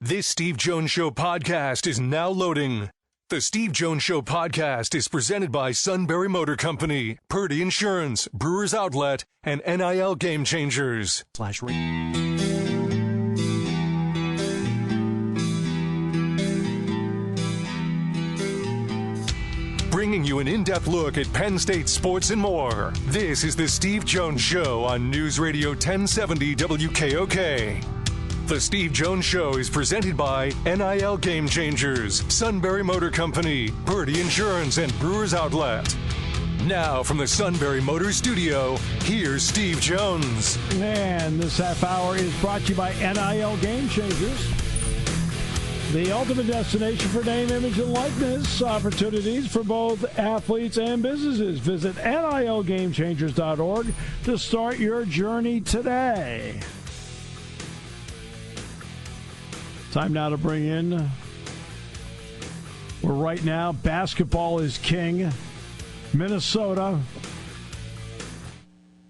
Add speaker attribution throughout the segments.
Speaker 1: This Steve Jones Show podcast is now loading. The Steve Jones Show podcast is presented by Sunbury Motor Company, Purdy Insurance, Brewers Outlet, and NIL Game Changers. Bringing you an in-depth look at Penn State sports and more. This is the Steve Jones Show on News Radio 1070 WKOK. The Steve Jones Show is presented by NIL Game Changers, Sunbury Motor Company, Purdy Insurance, and Brewers Outlet. Now from the Sunbury Motor Studio, here's Steve Jones.
Speaker 2: And this half hour is brought to you by NIL Game Changers, the ultimate destination for name, image, and likeness opportunities for both athletes and businesses. Visit NILGameChangers.org to start your journey today. Time now to bring in, where right now basketball is king. Minnesota.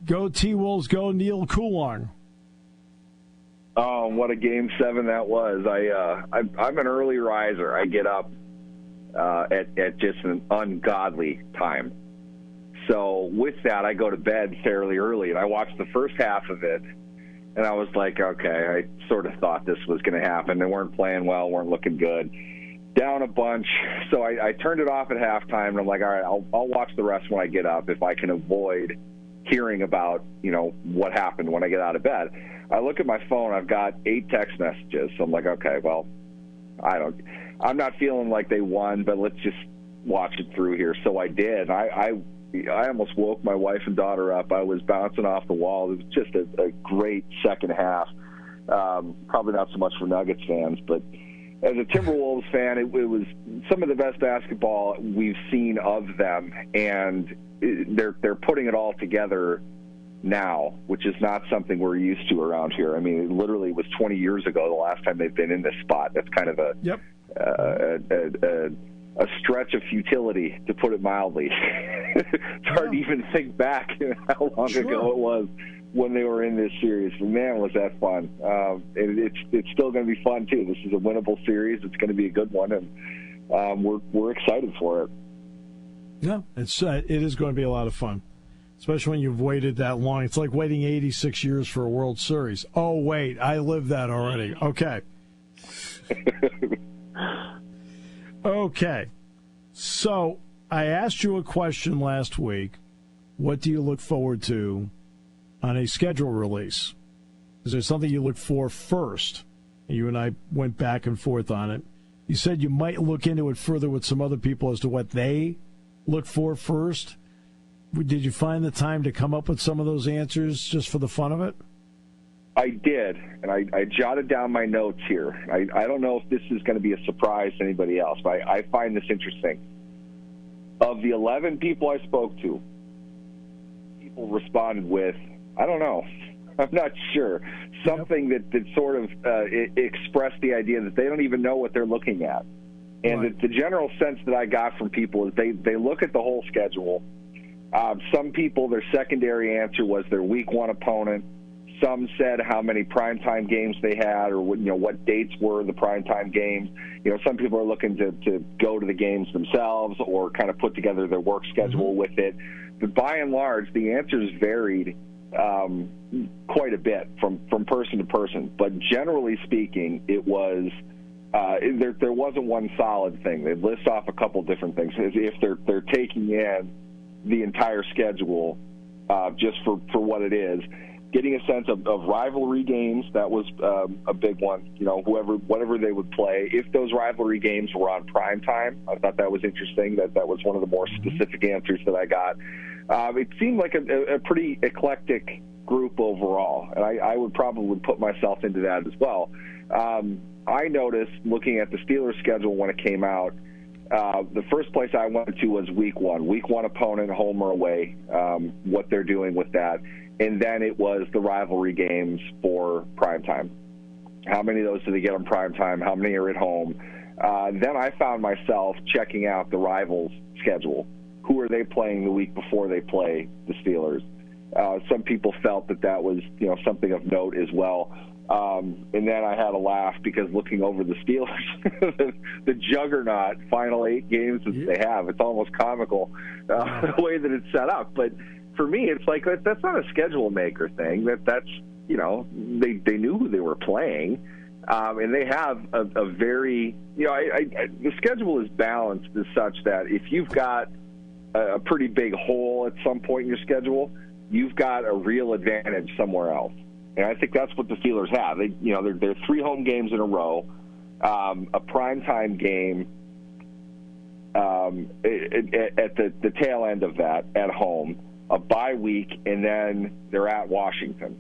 Speaker 2: Go T-Wolves, go Neal Coolong.
Speaker 3: Oh, what a Game 7 that was. I'm an early riser. I get up at just an ungodly time. So with that, I go to bed fairly early, and I watched the first half of it. And I was like, okay, I sort of thought this was going to happen. They weren't playing well, weren't looking good. Down a bunch. So I turned it off at halftime, and I'm like, all right, I'll watch the rest when I get up if I can avoid hearing about, what happened when I get out of bed. I look at my phone. I've got 8 text messages. So I'm like, okay, well, I'm not feeling like they won, but let's just watch it through here. So I did. I almost woke my wife and daughter up. I was bouncing off the wall. It was just a great second half. Probably not so much for Nuggets fans, but as a Timberwolves fan, it was some of the best basketball we've seen of them, and they're putting it all together now, which is not something we're used to around here. I mean, it literally was 20 years ago the last time they've been in this spot. That's kind of a stretch of futility, to put it mildly. It's hard to even think back how long ago it was when they were in this series. But man, was that fun. It's still going to be fun, too. This is a winnable series. It's going to be a good one, and we're excited for it.
Speaker 2: Yeah, it is going to be a lot of fun, especially when you've waited that long. It's like waiting 86 years for a World Series. Oh, wait, I lived that already. Okay. Okay, so I asked you a question last week. What do you look forward to on a schedule release? Is there something you look for first? You and I went back and forth on it. You said you might look into it further with some other people as to what they look for first. Did you find the time to come up with some of those answers just for the fun of it?
Speaker 3: I did, and I jotted down my notes here. I don't know if this is going to be a surprise to anybody else, but I find this interesting. Of the 11 people I spoke to, people responded with, I don't know, I'm not sure, something that sort of expressed the idea that they don't even know what they're looking at. And right. The general sense that I got from people is they look at the whole schedule. Some people, their secondary answer was their week 1 opponent. Some said how many primetime games they had, or what dates were the primetime games. Some people are looking to go to the games themselves or kind of put together their work schedule with it. But by and large, the answers varied quite a bit from person to person. But generally speaking, it was there wasn't one solid thing. They list off a couple different things as if they're taking in the entire schedule just for what it is. Getting a sense of rivalry games, that was a big one. Whatever they would play. If those rivalry games were on prime time, I thought that was interesting. That was one of the more specific answers that I got. It seemed like a pretty eclectic group overall, and I would probably put myself into that as well. I noticed, looking at the Steelers' schedule when it came out, the first place I went to was week 1. Week 1 opponent, home or away, what they're doing with that. And then it was the rivalry games for primetime. How many of those do they get on primetime? How many are at home? Then I found myself checking out the rivals' schedule. Who are they playing the week before they play the Steelers? Some people felt that was something of note as well. And then I had a laugh because looking over the Steelers, the juggernaut final 8 games that they have, it's almost comical the way that it's set up. But for me, it's like that's not a schedule maker thing. That's they knew who they were playing, and they have a very the schedule is balanced as such that if you've got a pretty big hole at some point in your schedule, you've got a real advantage somewhere else. And I think that's what the Steelers have. They're 3 home games in a row, a primetime game at the tail end of that at home, a bye week, and then they're at Washington.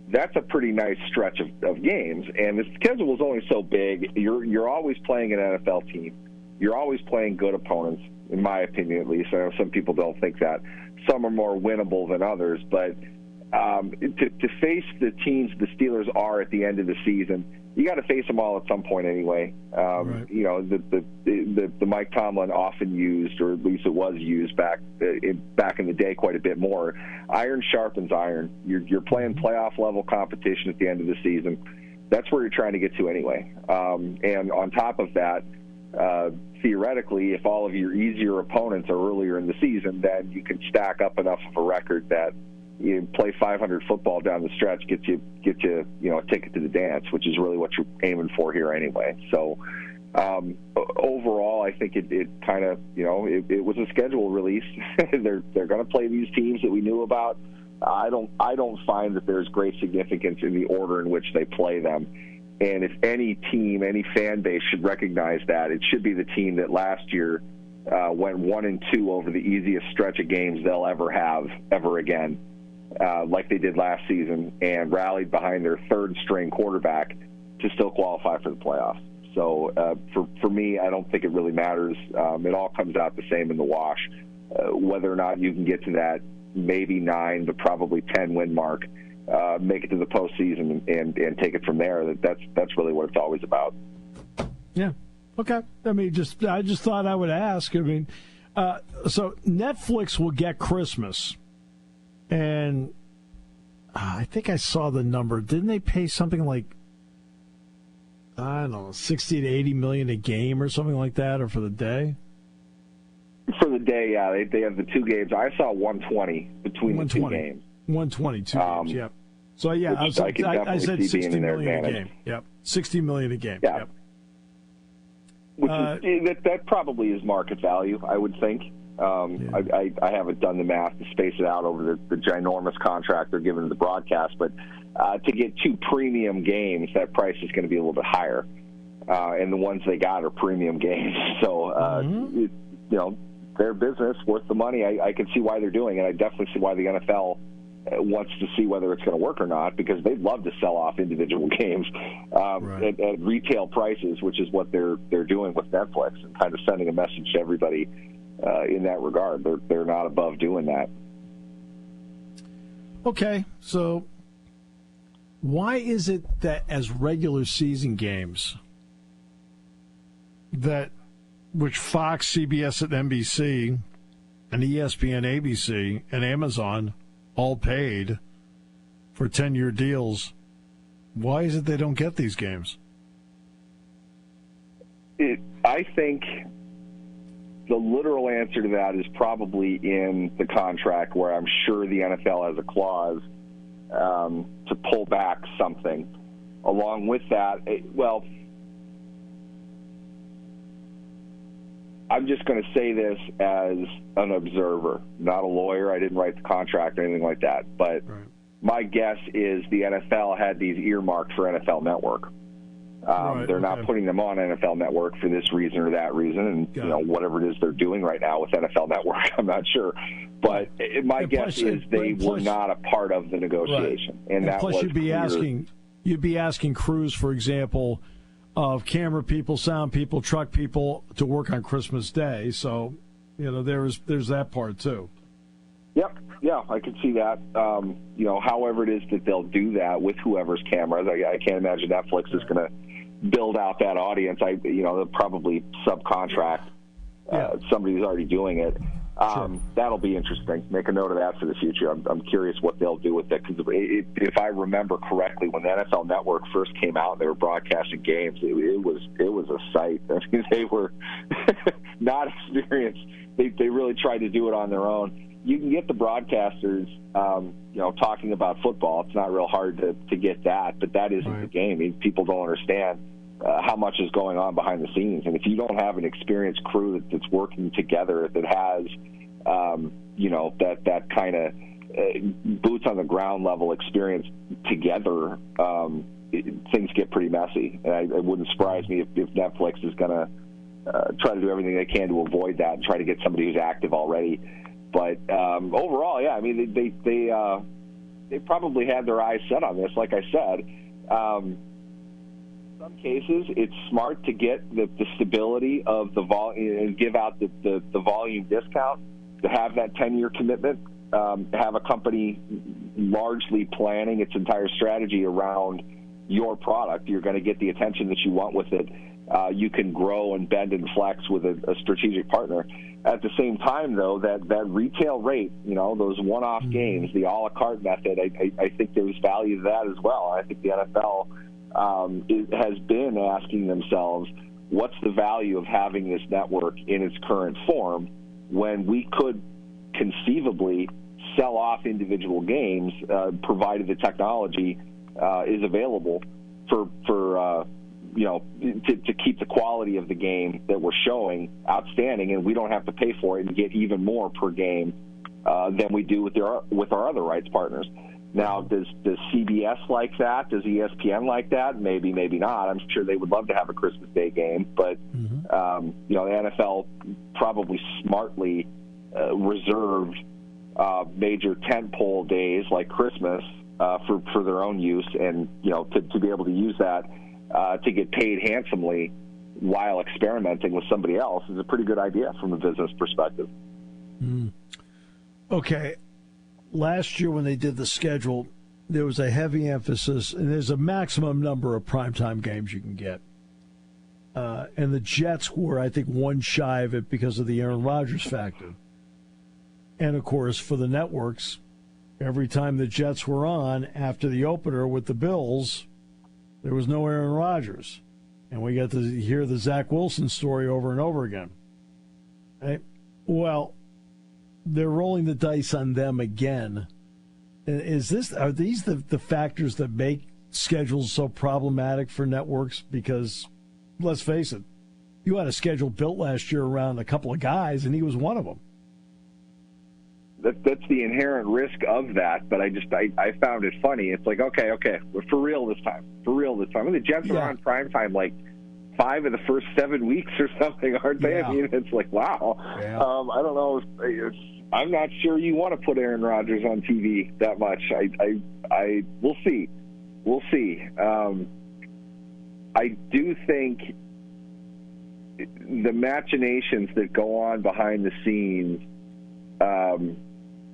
Speaker 3: That's a pretty nice stretch of games. And the schedule is only so big. You're always playing an NFL team. You're always playing good opponents, in my opinion at least. I know some people don't think that. Some are more winnable than others, but to face the teams the Steelers are at the end of the season, you got to face them all at some point anyway. Right. The Mike Tomlin often used, or at least it was used back in the day quite a bit more. Iron sharpens iron. You're playing playoff level competition at the end of the season. That's where you're trying to get to anyway. And on top of that, theoretically, if all of your easier opponents are earlier in the season, then you can stack up enough of a record that you play 500 football down the stretch, get you a ticket to the dance, which is really what you're aiming for here anyway. So overall, I think it kind of it was a schedule release. They're going to play these teams that we knew about. I don't find that there's great significance in the order in which they play them. And if any team, any fan base should recognize that, it should be the team that last year went 1-2 over the easiest stretch of games they'll ever have ever again. Like they did last season, and rallied behind their third-string quarterback to still qualify for the playoffs. So for me, I don't think it really matters. It all comes out the same in the wash. Whether or not you can get to that maybe 9 but probably 10-win mark, make it to the postseason and take it from there. That's really what it's always about.
Speaker 2: Yeah. Okay. I just thought I would ask. So Netflix will get Christmas. And I think I saw the number. Didn't they pay something like, I don't know, $60 to $80 million a game or something like that, or for the day? For the day, yeah. They have the 2 games. I saw 120 between the 2 games. 120, 2 games, yep. So, yeah, I said $60 million a game. Yep, $60 million a game. Yeah. Yep. Which is, that probably is market value, I would think. I haven't done the math to space it out over the ginormous contract they're giving to the broadcast, but to get 2 premium games, that price is going to be a little bit higher. And the ones they got are premium games. So, their business, worth the money. I can see why they're doing it. I definitely see why the NFL wants to see whether it's going to work or not, because they'd love to sell off individual games at retail prices, which is what they're doing with Netflix, and kind of sending a message to everybody in that regard. They're not above doing that. Okay, so why is it that as regular season games which Fox, CBS, and NBC, and ESPN, ABC, and Amazon all paid for 10-year deals, why is it they don't get these games? I think the literal answer to that is probably in the contract, where I'm sure the NFL has a clause to pull back something. Along with that, I'm just going to say this as an observer, not a lawyer. I didn't write the contract or anything like that. But my guess is the NFL had these earmarked for NFL Network. They're not putting them on NFL Network for this reason or that reason, and whatever it is they're doing right now with NFL Network, I'm not sure. But my guess is they were not a part of the negotiation, and that plus was you'd be asking crews, for example, of camera people, sound people, truck people to work on Christmas Day. So there's that part too. Yep. Yeah, I can see that. However it is that they'll do that with whoever's cameras, I can't imagine Netflix is going to build out that audience. They'll probably subcontract somebody who's already doing it.
Speaker 3: That'll be interesting. Make a note of that for the future. I'm curious what they'll do with it, because if I remember correctly, when the NFL Network first came out and they were broadcasting games, it was a sight. I mean, they were not experienced. They really tried to do it on their own. You can get the broadcasters, talking about football. It's not real hard to get that, but that isn't the game. I mean, people don't understand how much is going on behind the scenes. And if you don't have an experienced crew that's working together, that has, that kind of boots on the ground level experience together, things get pretty messy. And it wouldn't surprise me if Netflix is going to try to do everything they can to avoid that and try to get somebody who's active already. But overall, yeah, I mean, they probably had their eyes set on this. Like I said, in some cases, it's smart to get the stability of the volume and give out the volume discount, to have that 10-year commitment, have a company largely planning its entire strategy around your product. You're going to get the attention that you want with it. You can grow and bend and flex with a strategic partner. At the same time, though, that retail rate, those one-off games, the a la carte method, I think there's value to that as well. I think the NFL has been asking themselves, what's the value of having this network in its current form, when we could conceivably sell off individual games, provided the technology is available to keep the quality of the game that we're showing outstanding, and we don't have to pay for it and get even more per game than we do with our other rights partners. Now, does CBS like that? Does ESPN like that? Maybe, maybe not. I'm sure they would love to have a Christmas Day game, but the NFL probably smartly reserved major tentpole days like Christmas for their own use, and to be able to use that to get paid handsomely while experimenting with somebody else is a pretty good idea from a business perspective.
Speaker 2: Okay. Last year when they did the schedule, there was a heavy emphasis, and there's a maximum number of primetime games you can get. And the Jets were, I think, one shy of it because of the Aaron Rodgers factor. And, of course, for the networks, every time the Jets were on after the opener with the Bills, there was no Aaron Rodgers. And we got to hear the Zach Wilson story over and over again. Right? Well, they're rolling the dice on them again. Are these the factors that make schedules so problematic for networks? Because, let's face it, you had a schedule built last year around a couple of guys, and he was one of them.
Speaker 3: That's the inherent risk of that, but I found it funny. It's like, okay, we're for real this time. And the Jets are on primetime like 5 of the first 7 weeks or something, aren't they?
Speaker 2: Yeah.
Speaker 3: I mean, it's like, wow. Yeah. I don't know. I'm not sure you want to put Aaron Rodgers on TV that much. We'll see. I do think the machinations that go on behind the scenes,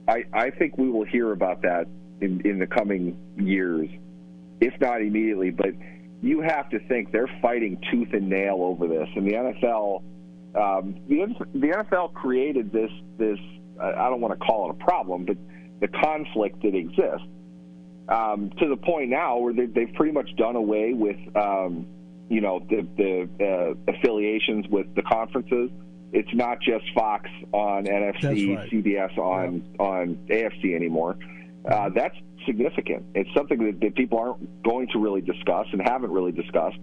Speaker 3: I think we will hear about that in the coming years, if not immediately. But you have to think they're fighting tooth and nail over this. And the NFL, the NFL created this. I don't want to call it a problem, but the conflict that exists to the point now where they've pretty much done away with the affiliations with the conferences. It's not just Fox on NFC, right. CBS on AFC anymore. That's significant. It's something that people aren't going to really discuss and haven't really discussed.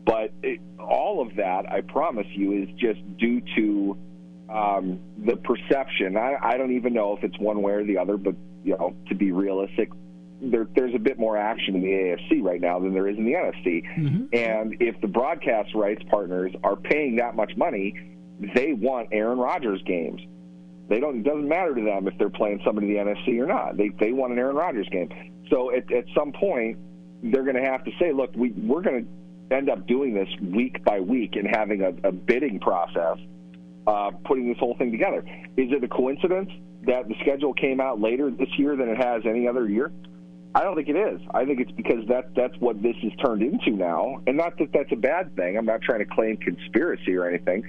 Speaker 3: But all of that, I promise you, is just due to the perception. I don't even know if it's one way or the other, but to be realistic, there's a bit more action in the AFC right now than there is in the NFC. Mm-hmm. And if the broadcast rights partners are paying that much money, they want Aaron Rodgers games. It doesn't matter to them if they're playing somebody in the NFC or not. They want an Aaron Rodgers game. So at some point, they're going to have to say, look, we're going to end up doing this week by week and having a bidding process, putting this whole thing together. Is it a coincidence that the schedule came out later this year than it has any other year? I don't think it is. I think it's because that's what this has turned into now. And not that that's a bad thing. I'm not trying to claim conspiracy or anything.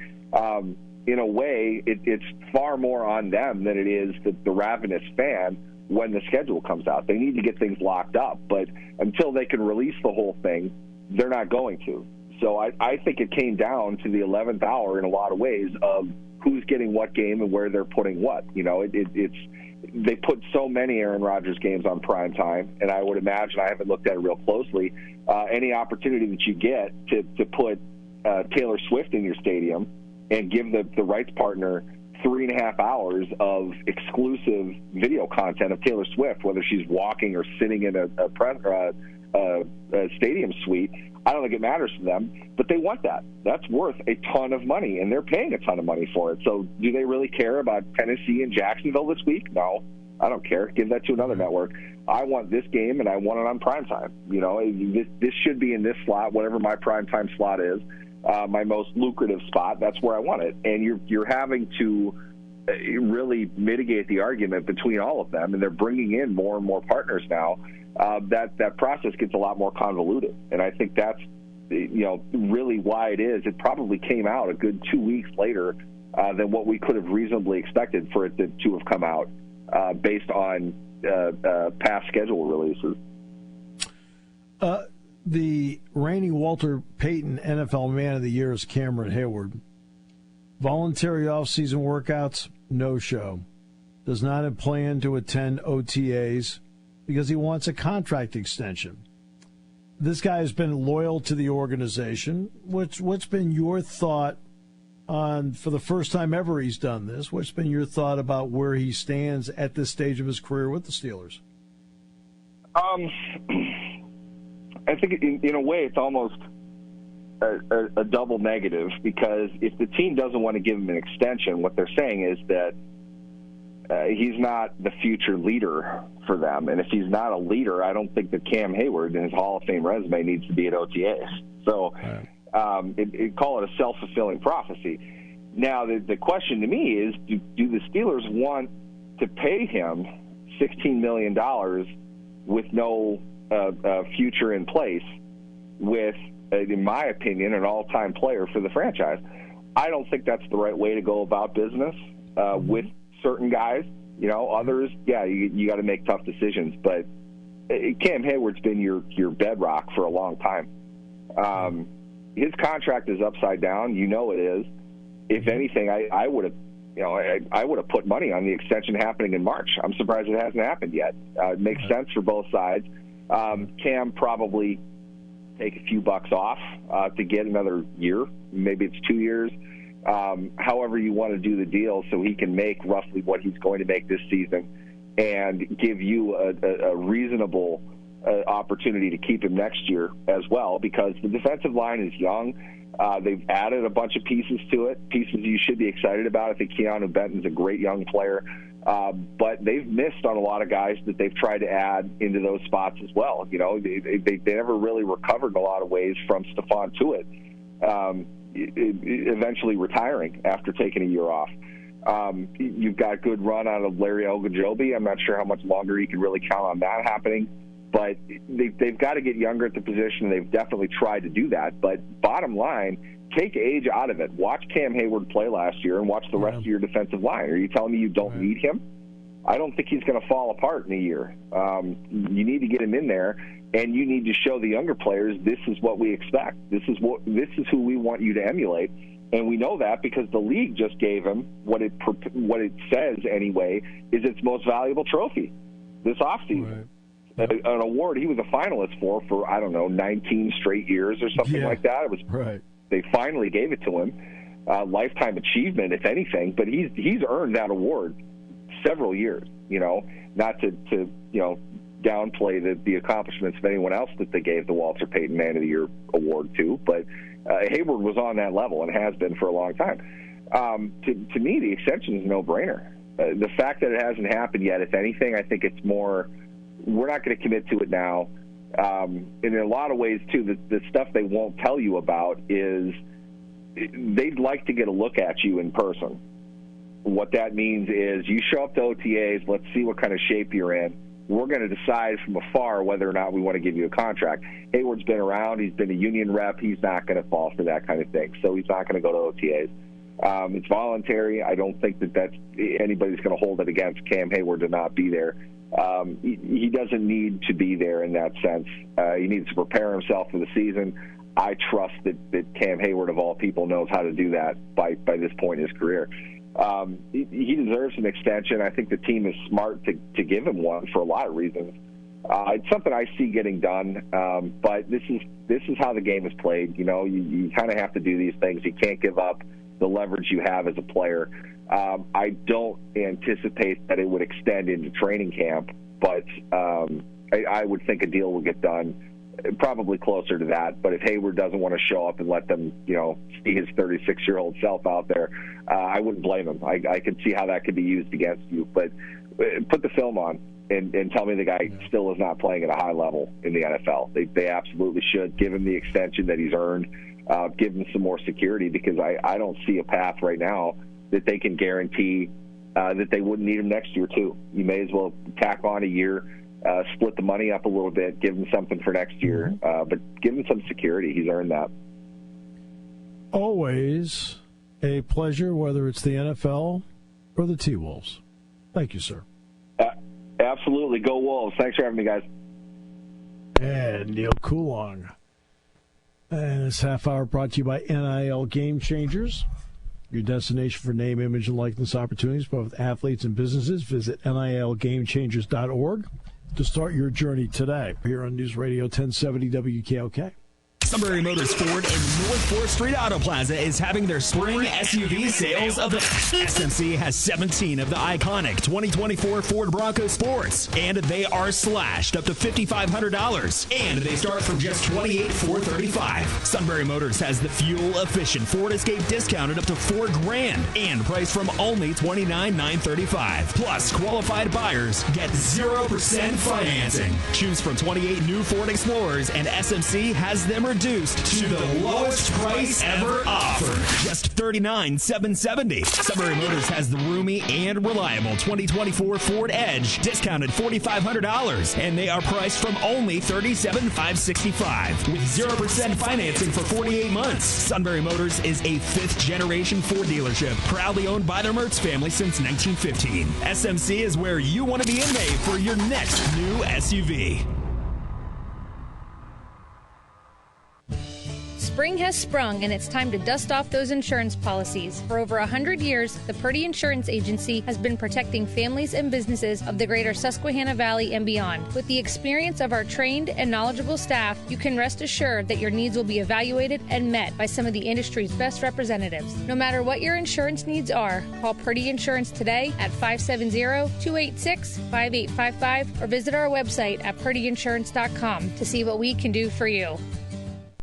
Speaker 3: in a way, it's far more on them than it is the ravenous fan when the schedule comes out. They need to get things locked up, but until they can release the whole thing, they're not going to. So I think it came down to the 11th hour in a lot of ways of who's getting what game and where they're putting what. You know, it's they put so many Aaron Rodgers games on prime time, and I would imagine, I haven't looked at it real closely, any opportunity that you get to put Taylor Swift in your stadium and give the rights partner 3.5 hours of exclusive video content of Taylor Swift, whether she's walking or sitting in a stadium suite. I don't think it matters to them, but they want that. That's worth a ton of money, and they're paying a ton of money for it. So do they really care about Tennessee and Jacksonville this week? No, I don't care. Give that to another network. I want this game, and I want it on primetime. You know, this should be in this slot, whatever my primetime slot is, my most lucrative spot. That's where I want it. And you're having to really mitigate the argument between all of them, and they're bringing in more and more partners now. That process gets a lot more convoluted, and I think that's really why it is. It probably came out a good 2 weeks later than what we could have reasonably expected for it to have come out based on past schedule releases.
Speaker 2: The reigning Walter Payton NFL Man of the Year is Cam Heyward. Voluntary off-season workouts, no show. Does not have plan to attend OTAs because he wants a contract extension. This guy has been loyal to the organization. What's been your thought on, for the first time ever he's done this, what's been your thought about where he stands at this stage of his career with the Steelers?
Speaker 3: I think in a way it's almost a double negative, because if the team doesn't want to give him an extension, what they're saying is that he's not the future leader for them. And if he's not a leader, I don't think that Cam Heyward in his Hall of Fame resume needs to be at OTAs. So call it a self-fulfilling prophecy. Now, the question to me is, do the Steelers want to pay him $16 million with no future in place with, in my opinion, an all-time player for the franchise? I don't think that's the right way to go about business with certain guys. You know, others, you got to make tough decisions. But Cam Heyward's been your bedrock for a long time. His contract is upside down. You know it is. If anything, I would have, I would have put money on the extension happening in March. I'm surprised it hasn't happened yet. It makes sense for both sides. Cam probably take a few bucks off to get another year. Maybe it's 2 years. However you want to do the deal, so he can make roughly what he's going to make this season and give you a reasonable opportunity to keep him next year as well, because the defensive line is young. They've added a bunch of pieces to it, pieces you should be excited about. I think Keanu Benton's a great young player. But they've missed on a lot of guys that they've tried to add into those spots as well. You know, they never really recovered in a lot of ways from Stephon Tuitt, eventually retiring after taking a year off. You've got a good run out of Larry Ogunjobi. I'm not sure how much longer you can really count on that happening. But they've got to get younger at the position. They've definitely tried to do that. But bottom line, take age out of it. Watch Cam Heyward play last year and watch the rest of your defensive line. Are you telling me you don't need him? I don't think he's going to fall apart in a year. You need to get him in there, and you need to show the younger players this is what we expect. This is who we want you to emulate. And we know that because the league just gave him what it says anyway is its most valuable trophy this offseason. Right. An award he was a finalist for I don't know, 19 straight years or something like that. It was right. They finally gave it to him, lifetime achievement, if anything. But he's earned that award several years. You know, not to downplay the accomplishments of anyone else that they gave the Walter Payton Man of the Year award to, but Heyward was on that level and has been for a long time. To me, the extension is a no-brainer. The fact that it hasn't happened yet, if anything, I think it's more. We're not going to commit to it now. And in a lot of ways, too, the stuff they won't tell you about is they'd like to get a look at you in person. What that means is you show up to OTAs, let's see what kind of shape you're in. We're going to decide from afar whether or not we want to give you a contract. Heyward's been around. He's been a union rep. He's not going to fall for that kind of thing, so he's not going to go to OTAs. It's voluntary. I don't think that anybody's going to hold it against Cam Heyward to not be there. He doesn't need to be there in that sense. He needs to prepare himself for the season. I trust that Cam Heyward, of all people, knows how to do that by this point in his career. He deserves an extension. I think the team is smart to give him one for a lot of reasons. It's something I see getting done, but this is how the game is played. You kind of have to do these things. You can't give up the leverage you have as a player. I don't anticipate that it would extend into training camp, but I would think a deal will get done probably closer to that. But if Hayward doesn't want to show up and let them, see his 36-year-old self out there, I wouldn't blame him. I could see how that could be used against you. But put the film on and tell me the guy still is not playing at a high level in the NFL. They absolutely should give him the extension that he's earned, give him some more security, because I don't see a path right now that they can guarantee that they wouldn't need him next year too. You may as well tack on a year, split the money up a little bit, give him something for next year, but give him some security. He's earned that.
Speaker 2: Always a pleasure, whether it's the NFL or the T-Wolves. Thank you, sir.
Speaker 3: Absolutely. Go Wolves. Thanks for having me, guys.
Speaker 2: And Neal Coolong. And this half hour brought to you by NIL Game Changers, your destination for name, image, and likeness opportunities, both athletes and businesses. Visit NILGameChangers.org to start your journey today. Here on News Radio 1070 WKOK.
Speaker 4: Sunbury Motors Ford in North 4th Street Auto Plaza is having their spring SUV sales of the SMC has 17 of the iconic 2024 Ford Bronco Sports, and they are slashed up to $5,500, and they start from just $28,435. Sunbury Motors has the fuel-efficient Ford Escape discounted up to $4,000 and priced from only $29,935. Plus, qualified buyers get 0% financing. Choose from 28 new Ford Explorers, and SMC has them reduced to the lowest price ever offered, just $39,770. Sunbury Motors has the roomy and reliable 2024 Ford Edge, discounted $4,500, and they are priced from only $37,565 with 0% financing for 48 months. Sunbury Motors is a fifth-generation Ford dealership, proudly owned by the Mertz family since 1915. SMC is where you want to be in May for your next new SUV.
Speaker 5: Spring has sprung, and it's time to dust off those insurance policies. For over 100 years, the Purdy Insurance Agency has been protecting families and businesses of the greater Susquehanna Valley and beyond. With the experience of our trained and knowledgeable staff, you can rest assured that your needs will be evaluated and met by some of the industry's best representatives. No matter what your insurance needs are, call Purdy Insurance today at 570-286-5855 or visit our website at purdyinsurance.com to see what we can do for you.